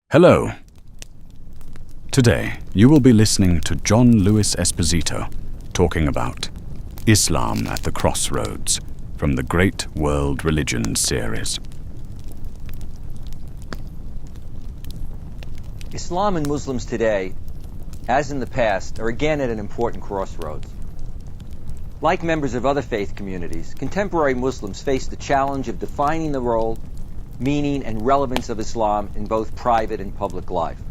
Hello. Today, you will be listening to John Lewis Esposito talking about Islam at the Crossroads from the Great World Religions series. Islam and Muslims today, as in the past, are again at an important crossroads. Like members of other faith communities, contemporary Muslims face the challenge of defining the role, meaning, and relevance of Islam in both private and public life.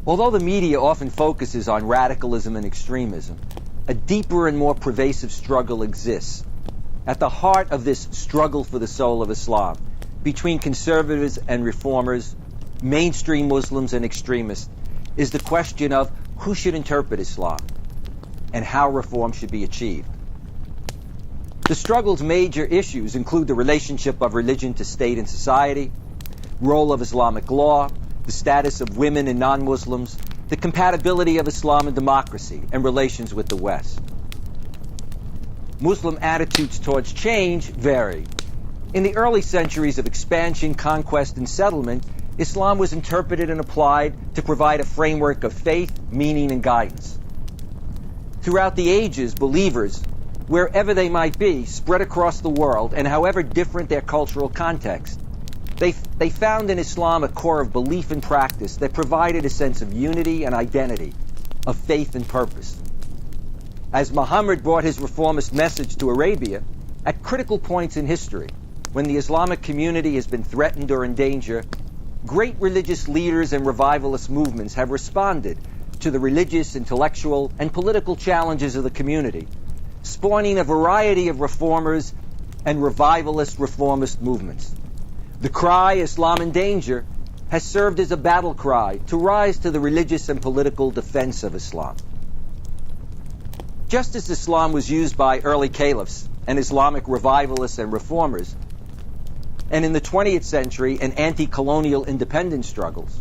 Although the media often focuses on radicalism and extremism, a deeper and more pervasive struggle exists. At the heart of this struggle for the soul of Islam, between conservatives and reformers, mainstream Muslims and extremists, is the question of who should interpret Islam and how reform should be achieved. The struggle's major issues include the relationship of religion to state and society, role of Islamic law, the status of women and non-Muslims, the compatibility of Islam and democracy, and relations with the West. Muslim attitudes towards change vary. In the early centuries of expansion, conquest, and settlement, Islam was interpreted and applied to provide a framework of faith, meaning, and guidance. Throughout the ages, believers, wherever they might be, spread across the world, and however different their cultural context, they found in Islam a core of belief and practice that provided a sense of unity and identity, of faith and purpose. As Muhammad brought his reformist message to Arabia, at critical points in history, when the Islamic community has been threatened or in danger, great religious leaders and revivalist movements have responded to the religious, intellectual, and political challenges of the community, spawning a variety of reformers and revivalist reformist movements. The cry, Islam in Danger, has served as a battle cry to rise to the religious and political defense of Islam. Just as Islam was used by early caliphs and Islamic revivalists and reformers, and in the 20th century in anti-colonial independence struggles,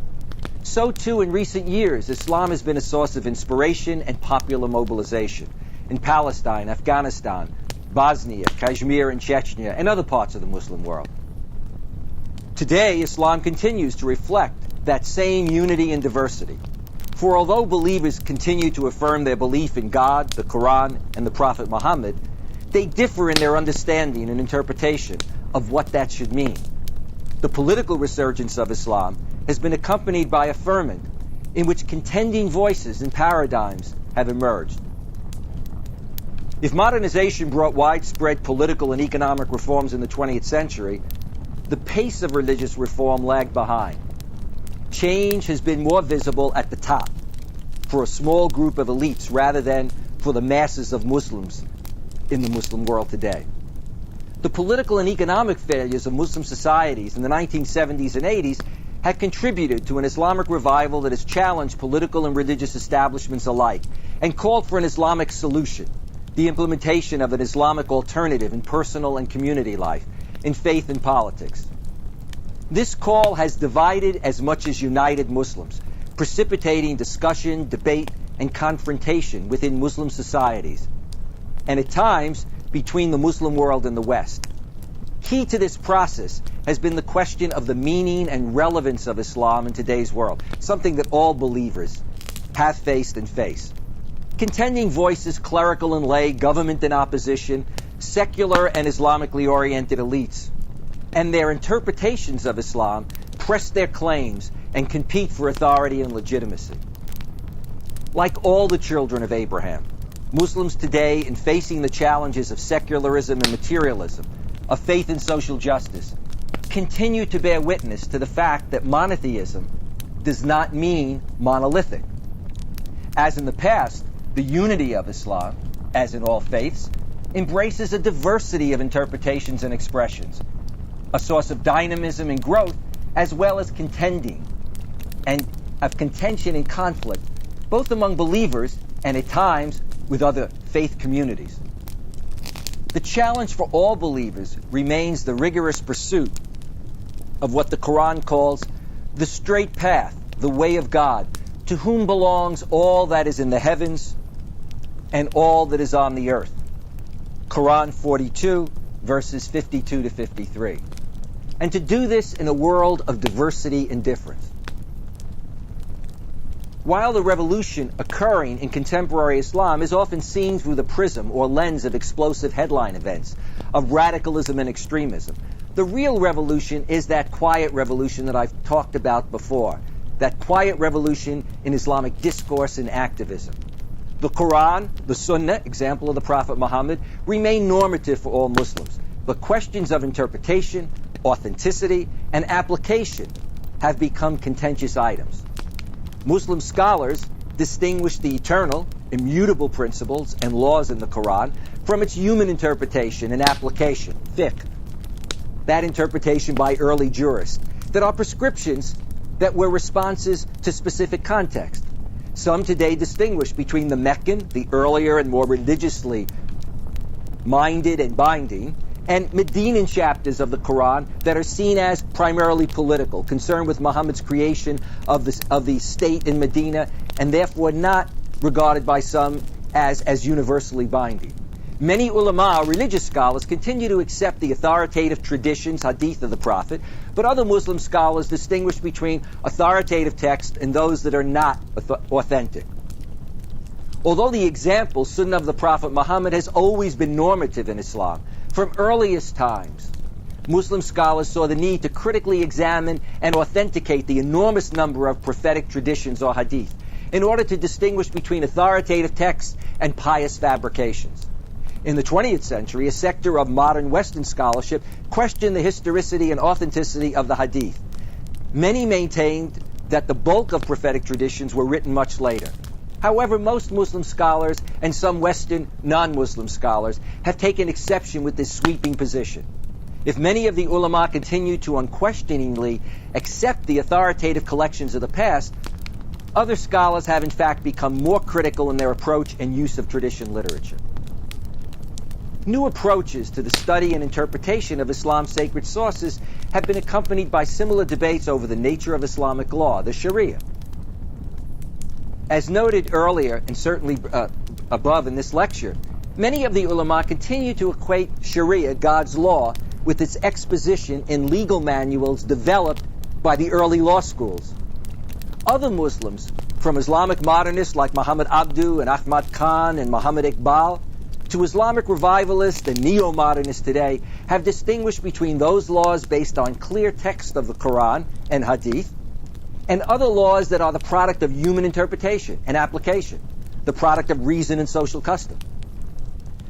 so too in recent years Islam has been a source of inspiration and popular mobilization in Palestine, Afghanistan, Bosnia, Kashmir, and Chechnya, and other parts of the Muslim world. Today, Islam continues to reflect that same unity and diversity. For although believers continue to affirm their belief in God, the Quran, and the Prophet Muhammad, they differ in their understanding and interpretation of what that should mean. The political resurgence of Islam has been accompanied by a ferment in which contending voices and paradigms have emerged. If modernization brought widespread political and economic reforms in the 20th century, the pace of religious reform lagged behind. Change has been more visible at the top, for a small group of elites rather than for the masses of Muslims in the Muslim world today. The political and economic failures of Muslim societies in the 1970s and 80s have contributed to an Islamic revival that has challenged political and religious establishments alike and called for an Islamic solution, the implementation of an Islamic alternative in personal and community life, in faith and politics. This call has divided as much as united Muslims, precipitating discussion, debate, and confrontation within Muslim societies, and at times between the Muslim world and the West. Key to this process has been the question of the meaning and relevance of Islam in today's world, something that all believers have faced and face. Contending voices, clerical and lay, government and opposition, secular and Islamically oriented elites, and their interpretations of Islam press their claims and compete for authority and legitimacy. Like all the children of Abraham, Muslims today, in facing the challenges of secularism and materialism, of faith and social justice, continue to bear witness to the fact that monotheism does not mean monolithic. As in the past, the unity of Islam, as in all faiths, embraces a diversity of interpretations and expressions, a source of dynamism and growth, as well as contending and of contention and conflict, both among believers and at times with other faith communities. The challenge for all believers remains the rigorous pursuit of what the Quran calls the straight path, the way of God, to whom belongs all that is in the heavens and all that is on the earth. Quran 42, verses 52 to 53. And to do this in a world of diversity and difference. While the revolution occurring in contemporary Islam is often seen through the prism or lens of explosive headline events, of radicalism and extremism, the real revolution is that quiet revolution that I've talked about before, that quiet revolution in Islamic discourse and activism. The Quran, the Sunnah, example of the Prophet Muhammad, remain normative for all Muslims, but questions of interpretation, authenticity, and application have become contentious items. Muslim scholars distinguish the eternal, immutable principles and laws in the Quran from its human interpretation and application, fiqh. That interpretation by early jurists that are prescriptions that were responses to specific context. Some today distinguish between the Meccan, the earlier and more religiously minded and binding, and Medinan chapters of the Quran that are seen as primarily political, concerned with Muhammad's creation of the state in Medina, and therefore not regarded by some as universally binding. Many ulama, religious scholars, continue to accept the authoritative traditions, hadith of the Prophet, but other Muslim scholars distinguish between authoritative texts and those that are not authentic. Although the example, Sunnah of the Prophet Muhammad, has always been normative in Islam, from earliest times, Muslim scholars saw the need to critically examine and authenticate the enormous number of prophetic traditions or hadith in order to distinguish between authoritative texts and pious fabrications. In the 20th century, a sector of modern Western scholarship questioned the historicity and authenticity of the hadith. Many maintained that the bulk of prophetic traditions were written much later. However, most Muslim scholars and some Western non-Muslim scholars have taken exception with this sweeping position. If many of the ulama continue to unquestioningly accept the authoritative collections of the past, other scholars have in fact become more critical in their approach and use of tradition literature. New approaches to the study and interpretation of Islam's sacred sources have been accompanied by similar debates over the nature of Islamic law, the Sharia. As noted earlier, and certainly above in this lecture, many of the ulama continue to equate Sharia, God's law, with its exposition in legal manuals developed by the early law schools. Other Muslims, from Islamic modernists like Muhammad Abdu and Ahmad Khan and Muhammad Iqbal, to Islamic revivalists and neo-modernists today, have distinguished between those laws based on clear text of the Quran and Hadith, and other laws that are the product of human interpretation and application, the product of reason and social custom.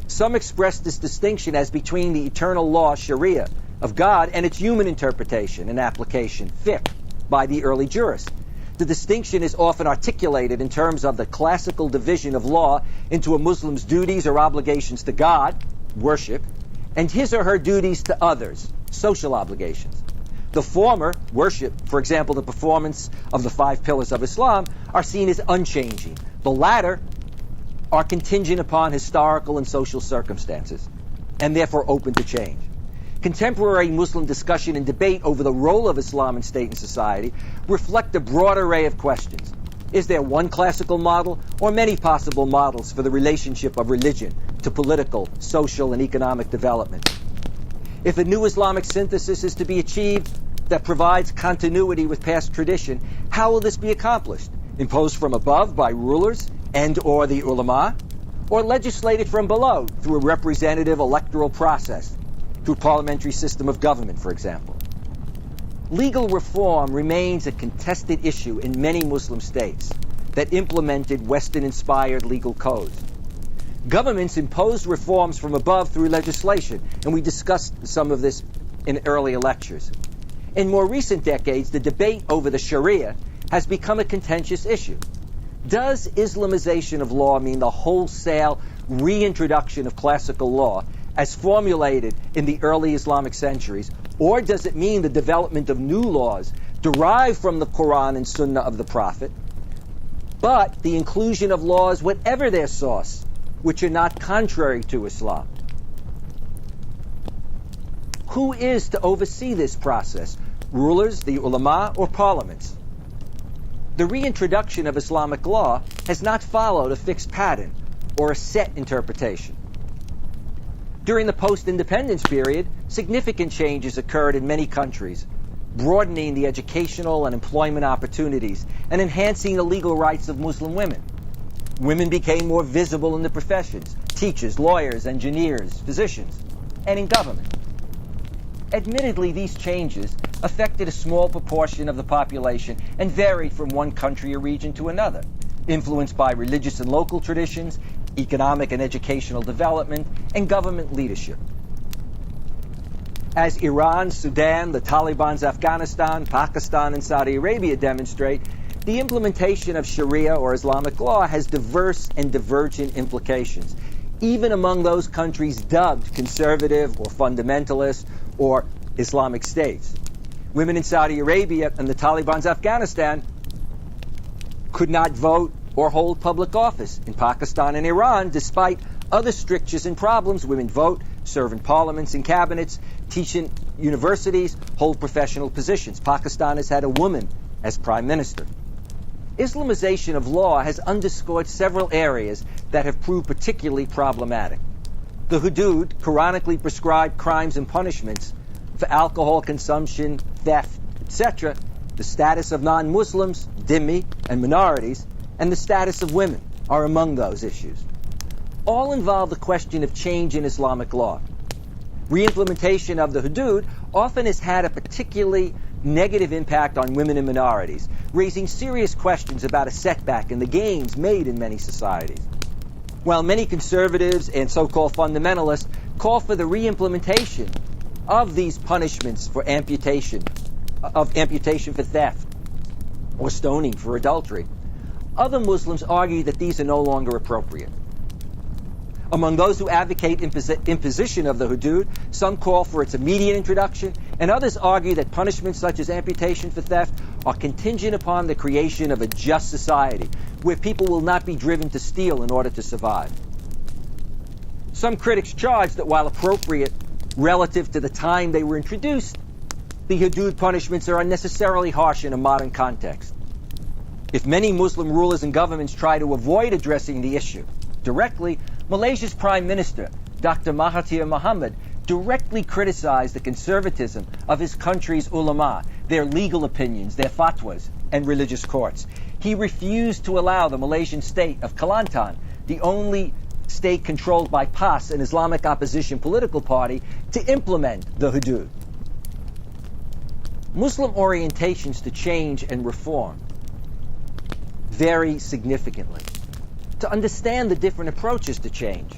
Some express this distinction as between the eternal law, Sharia, of God and its human interpretation and application, fiqh, by the early jurists. The distinction is often articulated in terms of the classical division of law into a Muslim's duties or obligations to God, worship, and his or her duties to others, social obligations. The former, worship, for example, the performance of the 5 pillars of Islam, are seen as unchanging. The latter are contingent upon historical and social circumstances, and therefore open to change. Contemporary Muslim discussion and debate over the role of Islam in state and society reflect a broad array of questions. Is there one classical model or many possible models for the relationship of religion to political, social, and economic development? If a new Islamic synthesis is to be achieved that provides continuity with past tradition, how will this be accomplished? Imposed from above by rulers and or the ulama, or legislated from below through a representative electoral process, through parliamentary system of government, for example? Legal reform remains a contested issue in many Muslim states that implemented Western-inspired legal codes. Governments imposed reforms from above through legislation, and we discussed some of this in earlier lectures. In more recent decades, the debate over the Sharia has become a contentious issue. Does Islamization of law mean the wholesale reintroduction of classical law as formulated in the early Islamic centuries, or does it mean the development of new laws derived from the Quran and Sunnah of the Prophet, but the inclusion of laws, whatever their source, which are not contrary to Islam? Who is to oversee this process? Rulers, the ulama, or parliaments? The reintroduction of Islamic law has not followed a fixed pattern or a set interpretation. During the post-independence period, significant changes occurred in many countries, broadening the educational and employment opportunities, and enhancing the legal rights of Muslim women. Women became more visible in the professions: teachers, lawyers, engineers, physicians, and in government. Admittedly, these changes affected a small proportion of the population and varied from one country or region to another, influenced by religious and local traditions, economic and educational development, and government leadership. As Iran, Sudan, the Taliban's Afghanistan, Pakistan, and Saudi Arabia demonstrate, the implementation of Sharia or Islamic law has diverse and divergent implications, even among those countries dubbed conservative or fundamentalist or Islamic states. Women in Saudi Arabia and the Taliban's Afghanistan could not vote or hold public office. In Pakistan and Iran, despite other strictures and problems, women vote, serve in parliaments and cabinets, teach in universities, hold professional positions. Pakistan has had a woman as prime minister. Islamization of law has underscored several areas that have proved particularly problematic. The hudud, Quranically prescribed crimes and punishments for alcohol consumption, theft, etc., the status of non-Muslims, dhimmi, and minorities, and the status of women are among those issues. All involve the question of change in Islamic law. Reimplementation of the hudud often has had a particularly negative impact on women and minorities, raising serious questions about a setback in the gains made in many societies. While many conservatives and so-called fundamentalists call for the reimplementation of these punishments for amputation for theft or stoning for adultery, other Muslims argue that these are no longer appropriate. Among those who advocate imposition of the hudud, some call for its immediate introduction, and others argue that punishments such as amputation for theft are contingent upon the creation of a just society, where people will not be driven to steal in order to survive. Some critics charge that while appropriate relative to the time they were introduced, the hudud punishments are unnecessarily harsh in a modern context. If many Muslim rulers and governments try to avoid addressing the issue directly, Malaysia's Prime Minister, Dr. Mahathir Mohamad, directly criticized the conservatism of his country's ulama, their legal opinions, their fatwas, and religious courts. He refused to allow the Malaysian state of Kelantan, the only state controlled by PAS, an Islamic opposition political party, to implement the hudud. Muslim orientations to change and reform vary significantly. To understand the different approaches to change,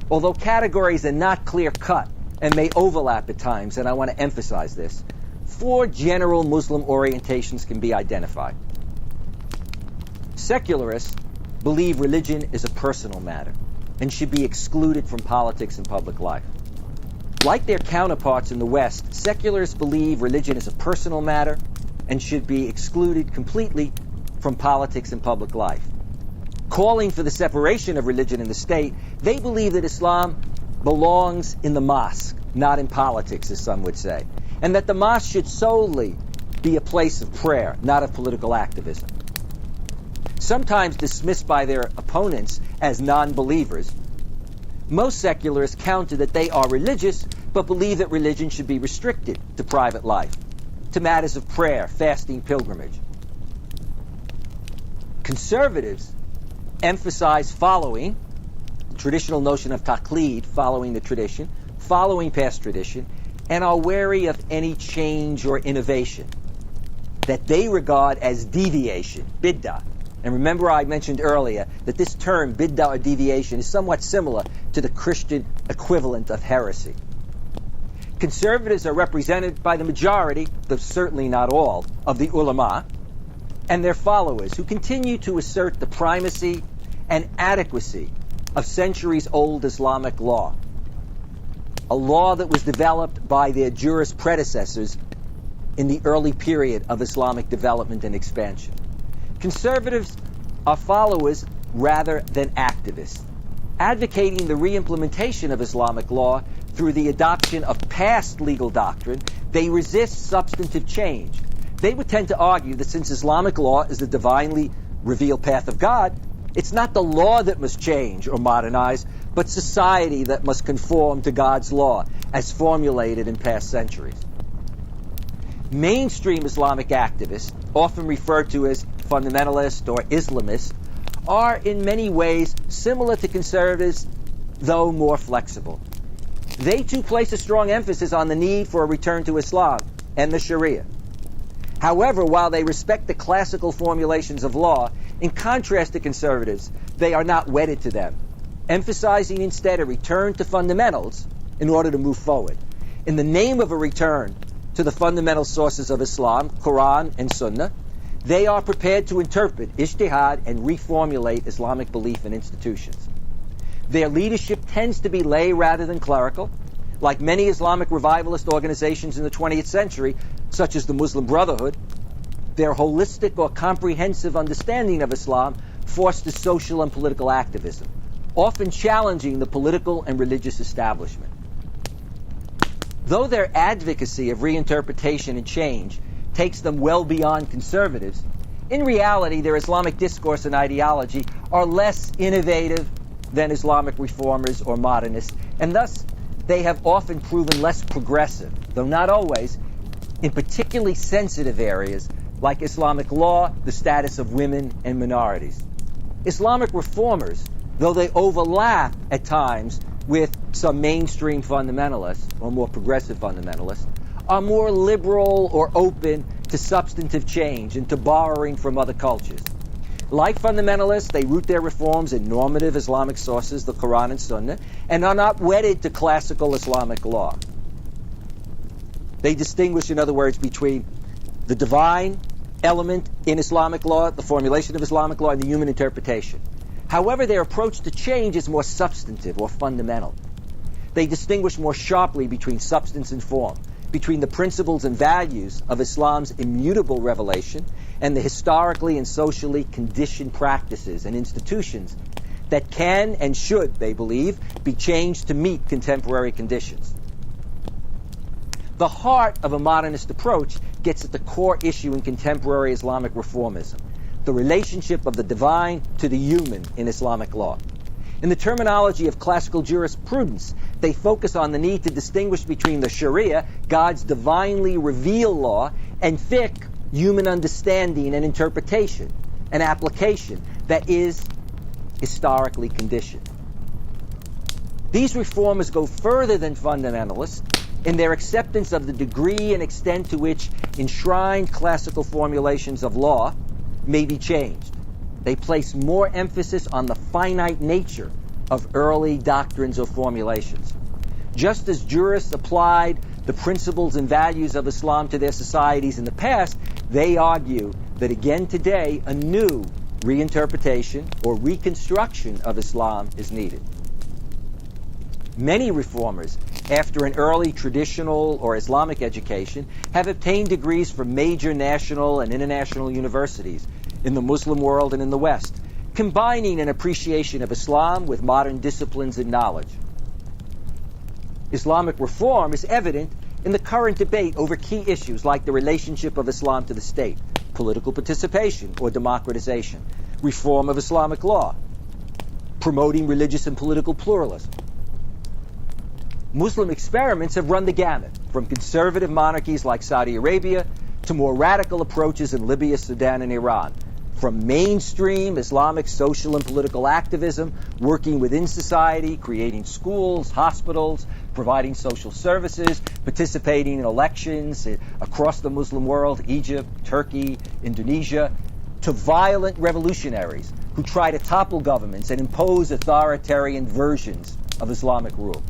although categories are not clear-cut and may overlap at times, and I want to emphasize this, 4 general Muslim orientations can be identified. Secularists believe religion is a personal matter and should be excluded from politics and public life. Like their counterparts in the West, secularists believe religion is a personal matter and should be excluded completely from politics and public life. Calling for the separation of religion and the state, they believe that Islam belongs in the mosque, not in politics, as some would say, and that the mosque should solely be a place of prayer, not of political activism. Sometimes dismissed by their opponents as non-believers, most secularists counter that they are religious, but believe that religion should be restricted to private life, to matters of prayer, fasting, pilgrimage. Conservatives emphasize following the traditional notion of taqlid, following the tradition, following past tradition, and are wary of any change or innovation that they regard as deviation, bid'ah. And remember I mentioned earlier that this term, bid'ah or deviation, is somewhat similar to the Christian equivalent of heresy. Conservatives are represented by the majority, though certainly not all, of the ulama and their followers, who continue to assert the primacy and adequacy of centuries-old Islamic law, a law that was developed by their jurist predecessors in the early period of Islamic development and expansion. Conservatives are followers rather than activists, advocating the reimplementation of Islamic law through the adoption of past legal doctrine. They resist substantive change. They would tend to argue that since Islamic law is the divinely revealed path of God, it's not the law that must change or modernize, but society that must conform to God's law as formulated in past centuries. Mainstream Islamic activists, often referred to as fundamentalists or Islamists, are in many ways similar to conservatives, though more flexible. They too place a strong emphasis on the need for a return to Islam and the Sharia. However, while they respect the classical formulations of law, in contrast to conservatives, they are not wedded to them, emphasizing instead a return to fundamentals in order to move forward. In the name of a return to the fundamental sources of Islam, Quran and Sunnah, they are prepared to interpret, ijtihad, and reformulate Islamic belief and institutions. Their leadership tends to be lay rather than clerical. Like many Islamic revivalist organizations in the 20th century, such as the Muslim Brotherhood, their holistic or comprehensive understanding of Islam fosters social and political activism, often challenging the political and religious establishment. Though their advocacy of reinterpretation and change takes them well beyond conservatives, in reality their Islamic discourse and ideology are less innovative than Islamic reformers or modernists, and thus they have often proven less progressive, though not always, in particularly sensitive areas like Islamic law, the status of women and minorities. Islamic reformers, though they overlap at times with some mainstream fundamentalists or more progressive fundamentalists, are more liberal or open to substantive change and to borrowing from other cultures. Like fundamentalists, they root their reforms in normative Islamic sources, the Quran and Sunnah, and are not wedded to classical Islamic law. They distinguish, in other words, between the divine element in Islamic law, the formulation of Islamic law, and the human interpretation. However, their approach to change is more substantive or fundamental. They distinguish more sharply between substance and form, between the principles and values of Islam's immutable revelation and the historically and socially conditioned practices and institutions that can and should, they believe, be changed to meet contemporary conditions. The heart of a modernist approach gets at the core issue in contemporary Islamic reformism, the relationship of the divine to the human in Islamic law. In the terminology of classical jurisprudence, they focus on the need to distinguish between the Sharia, God's divinely revealed law, and fiqh, human understanding and interpretation, an application that is historically conditioned. These reformers go further than fundamentalists in their acceptance of the degree and extent to which enshrined classical formulations of law may be changed. They place more emphasis on the finite nature of early doctrines or formulations. Just as jurists applied the principles and values of Islam to their societies in the past, they argue that again today a new reinterpretation or reconstruction of Islam is needed. Many reformers, after an early traditional or Islamic education, have obtained degrees from major national and international universities in the Muslim world and in the West, combining an appreciation of Islam with modern disciplines and knowledge. Islamic reform is evident in the current debate over key issues like the relationship of Islam to the state, political participation or democratization, reform of Islamic law, promoting religious and political pluralism. Muslim experiments have run the gamut, from conservative monarchies like Saudi Arabia to more radical approaches in Libya, Sudan, and Iran, from mainstream Islamic social and political activism, working within society, creating schools, hospitals, providing social services, participating in elections across the Muslim world, Egypt, Turkey, Indonesia, to violent revolutionaries who try to topple governments and impose authoritarian versions of Islamic rule.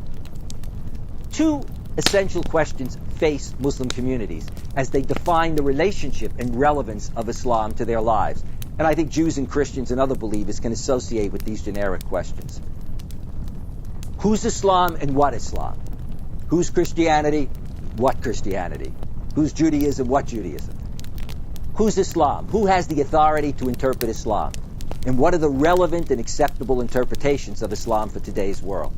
Two essential questions face Muslim communities as they define the relationship and relevance of Islam to their lives. And I think Jews and Christians and other believers can associate with these generic questions. Who's Islam and what Islam? Who's Christianity? What Christianity? Who's Judaism? What Judaism? Who's Islam? Who has the authority to interpret Islam? And what are the relevant and acceptable interpretations of Islam for today's world?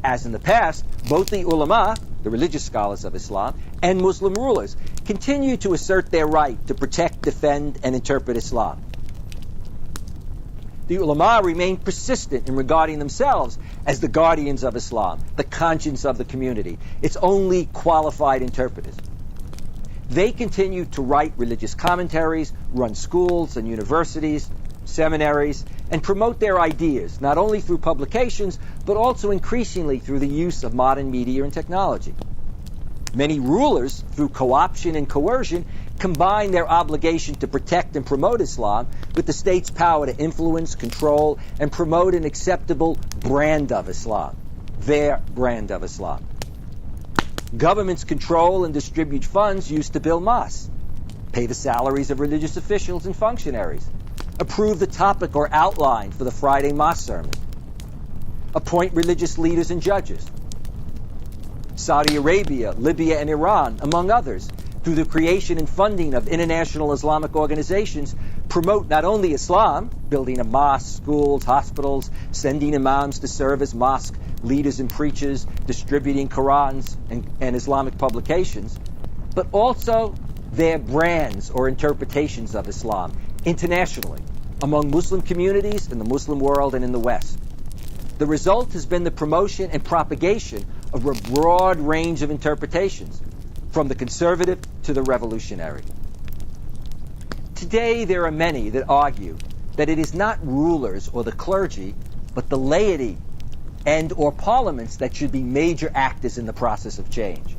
As in the past, both the ulama, the religious scholars of Islam, and Muslim rulers continue to assert their right to protect, defend, and interpret Islam. The ulama remain persistent in regarding themselves as the guardians of Islam, the conscience of the community, its only qualified interpreters. They continue to write religious commentaries, run schools and universities, seminaries, and promote their ideas, not only through publications, but also increasingly through the use of modern media and technology. Many rulers, through co-option and coercion, combine their obligation to protect and promote Islam with the state's power to influence, control, and promote an acceptable brand of Islam, their brand of Islam. Governments control and distribute funds used to build mosques, pay the salaries of religious officials and functionaries, approve the topic or outline for the Friday mosque sermon, appoint religious leaders and judges. Saudi Arabia, Libya, and Iran, among others, through the creation and funding of international Islamic organizations, promote not only Islam, building of mosques, schools, hospitals, sending imams to serve as mosque leaders and preachers, distributing Qurans and Islamic publications, but also their brands or interpretations of Islam internationally, among Muslim communities in the Muslim world and in the West. The result has been the promotion and propagation of a broad range of interpretations, from the conservative to the revolutionary. Today, there are many that argue that it is not rulers or the clergy, but the laity and or parliaments that should be major actors in the process of change.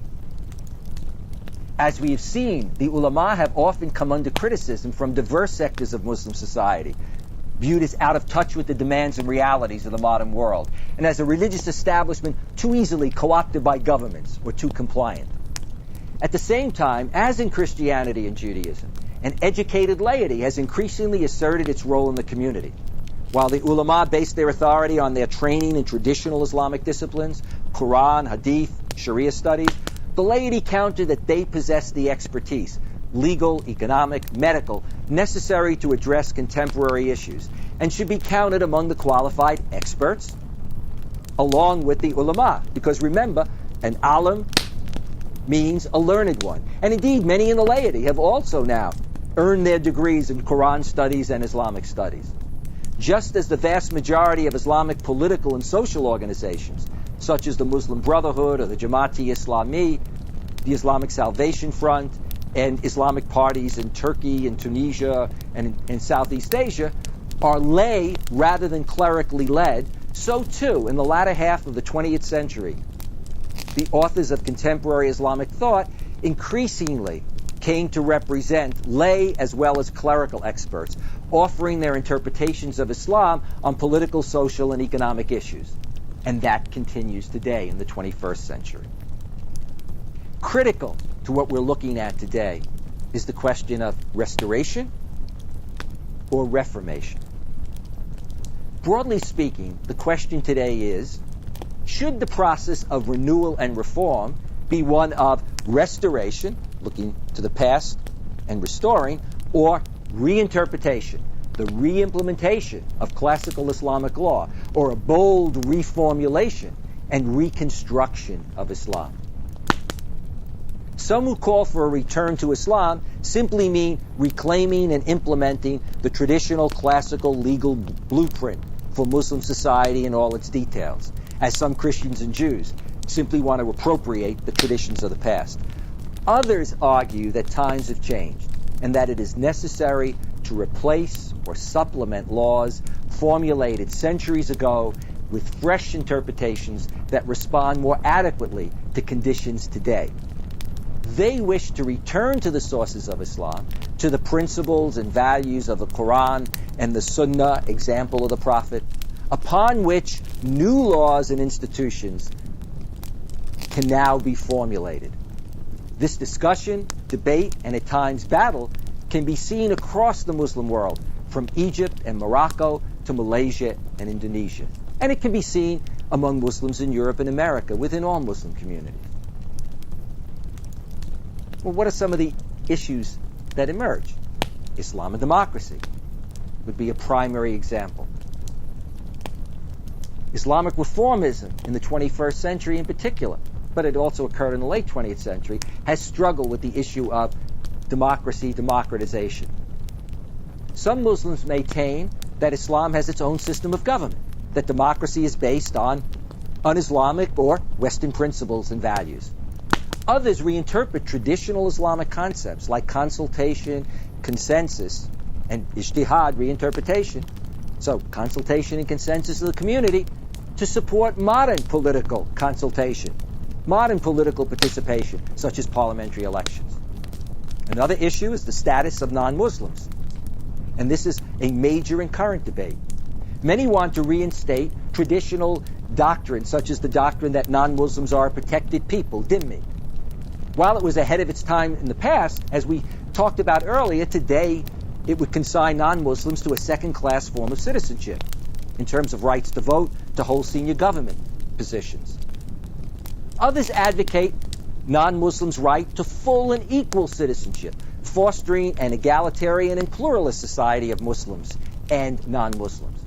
As we have seen, the ulama have often come under criticism from diverse sectors of Muslim society, viewed as out of touch with the demands and realities of the modern world, and as a religious establishment too easily co-opted by governments or too compliant. At the same time, as in Christianity and Judaism, an educated laity has increasingly asserted its role in the community. While the ulama based their authority on their training in traditional Islamic disciplines, Quran, Hadith, Sharia studies, the laity countered that they possessed the expertise, legal, economic, medical, necessary to address contemporary issues, and should be counted among the qualified experts, along with the ulama. Because remember, an alim means a learned one. And indeed, many in the laity have also now earned their degrees in Quran studies and Islamic studies. Just as the vast majority of Islamic political and social organizations, such as the Muslim Brotherhood or the Jamaat-e-Islami, the Islamic Salvation Front, and Islamic parties in Turkey and Tunisia and in Southeast Asia, are lay rather than clerically led, so too, in the latter half of the 20th century, the authors of contemporary Islamic thought increasingly came to represent lay as well as clerical experts, offering their interpretations of Islam on political, social, and economic issues. And that continues today in the 21st century. Critical to what we're looking at today is the question of restoration or reformation. Broadly speaking, the question today is, should the process of renewal and reform be one of restoration, looking to the past and restoring, or reinterpretation, the reimplementation of classical Islamic law, or a bold reformulation and reconstruction of Islam? Some who call for a return to Islam simply mean reclaiming and implementing the traditional classical legal blueprint for Muslim society in all its details, as some Christians and Jews simply want to appropriate the traditions of the past. Others argue that times have changed and that it is necessary to replace or supplement laws formulated centuries ago with fresh interpretations that respond more adequately to conditions today. They wish to return to the sources of Islam, to the principles and values of the Quran and the Sunnah, example of the Prophet, upon which new laws and institutions can now be formulated. This discussion, debate, and at times battle can be seen across the Muslim world, from Egypt and Morocco to Malaysia and Indonesia. And it can be seen among Muslims in Europe and America, within all Muslim communities. Well, what are some of the issues that emerge? Islam and democracy would be a primary example. Islamic reformism in the 21st century in particular, but it also occurred in the late 20th century, has struggled with the issue of democracy, democratization. Some Muslims maintain that Islam has its own system of government, that democracy is based on un-Islamic or Western principles and values. Others reinterpret traditional Islamic concepts like consultation, consensus, and ijtihad reinterpretation, so consultation and consensus of the community, to support modern political consultation, modern political participation, such as parliamentary elections. Another issue is the status of non-Muslims, and this is a major and current debate. Many want to reinstate traditional doctrine, such as the doctrine that non-Muslims are a protected people, dhimmi. While it was ahead of its time in the past, as we talked about earlier, today it would consign non-Muslims to a second-class form of citizenship in terms of rights to vote, to hold senior government positions. Others advocate non-Muslims' right to full and equal citizenship, fostering an egalitarian and pluralist society of Muslims and non-Muslims.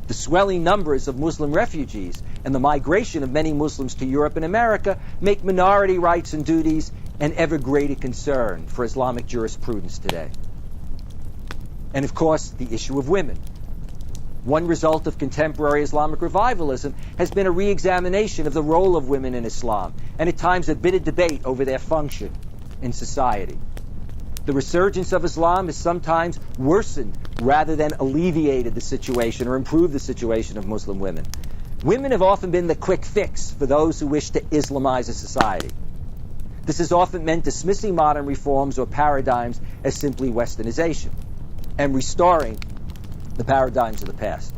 The swelling numbers of Muslim refugees and the migration of many Muslims to Europe and America make minority rights and duties an ever greater concern for Islamic jurisprudence today. And of course, the issue of women. One result of contemporary Islamic revivalism has been a re-examination of the role of women in Islam, and at times a bitter debate over their function in society. The resurgence of Islam has sometimes worsened rather than alleviated the situation or improved the situation of Muslim women. Women have often been the quick fix for those who wish to Islamize a society. This has often meant dismissing modern reforms or paradigms as simply Westernization and restoring the paradigms of the past.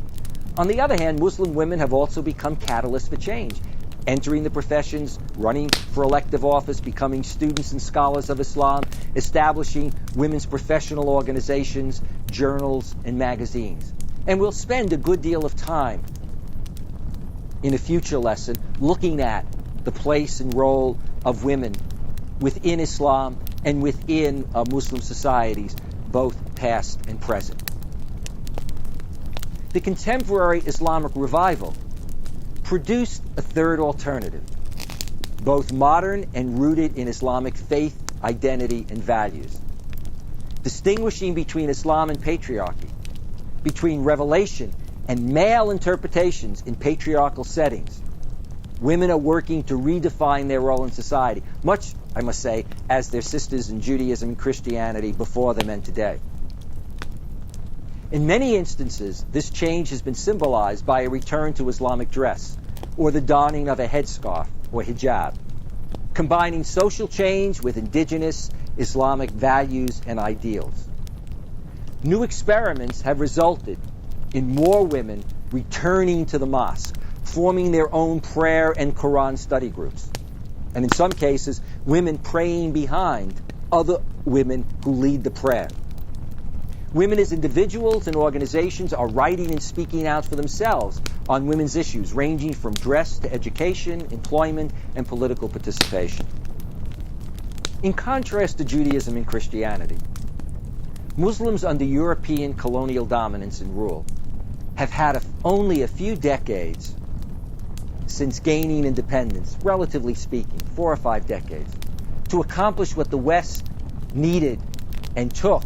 On the other hand, Muslim women have also become catalysts for change, entering the professions, running for elective office, becoming students and scholars of Islam, establishing women's professional organizations, journals, and magazines. And we'll spend a good deal of time in a future lesson looking at the place and role of women within Islam and within Muslim societies, both past and present. The contemporary Islamic revival produced a third alternative, both modern and rooted in Islamic faith, identity, and values, distinguishing between Islam and patriarchy, between revelation and male interpretations in patriarchal settings. Women are working to redefine their role in society, much, I must say, as their sisters in Judaism and Christianity before them and today. In many instances, this change has been symbolized by a return to Islamic dress, or the donning of a headscarf, or hijab, combining social change with indigenous Islamic values and ideals. New experiments have resulted in more women returning to the mosque, forming their own prayer and Quran study groups, and in some cases, women praying behind other women who lead the prayer. Women as individuals and organizations are writing and speaking out for themselves on women's issues, ranging from dress to education, employment, and political participation. In contrast to Judaism and Christianity, Muslims under European colonial dominance and rule have had only a few decades since gaining independence, relatively speaking, 4 or 5 decades, to accomplish what the West needed and took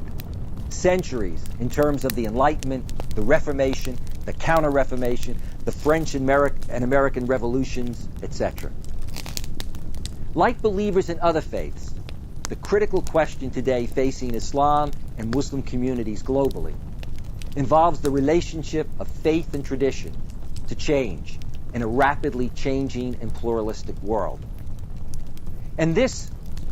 centuries in terms of the Enlightenment, the Reformation, the Counter-Reformation, the French and American revolutions, etc. Like believers in other faiths, the critical question today facing Islam and Muslim communities globally involves the relationship of faith and tradition to change in a rapidly changing and pluralistic world. And this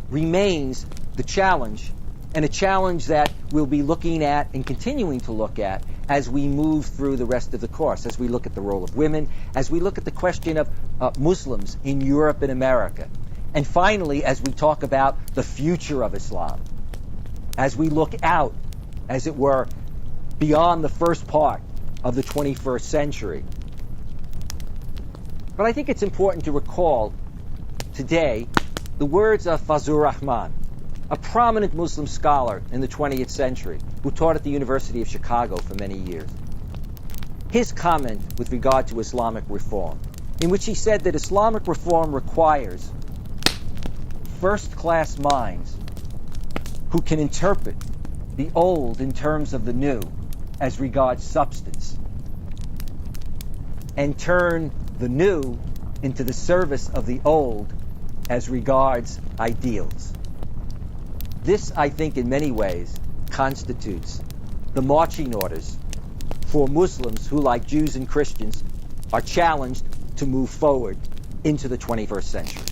remains the challenge, and a challenge that we'll be looking at and continuing to look at as we move through the rest of the course, as we look at the role of women, as we look at the question of Muslims in Europe and America, and finally, as we talk about the future of Islam, as we look out, as it were, beyond the first part of the 21st century. But I think it's important to recall today the words of Fazlur Rahman, a prominent Muslim scholar in the 20th century who taught at the University of Chicago for many years. His comment with regard to Islamic reform, in which he said that Islamic reform requires first-class minds who can interpret the old in terms of the new as regards substance, and turn the new into the service of the old as regards ideals. This, I think, in many ways, constitutes the marching orders for Muslims who, like Jews and Christians, are challenged to move forward into the 21st century.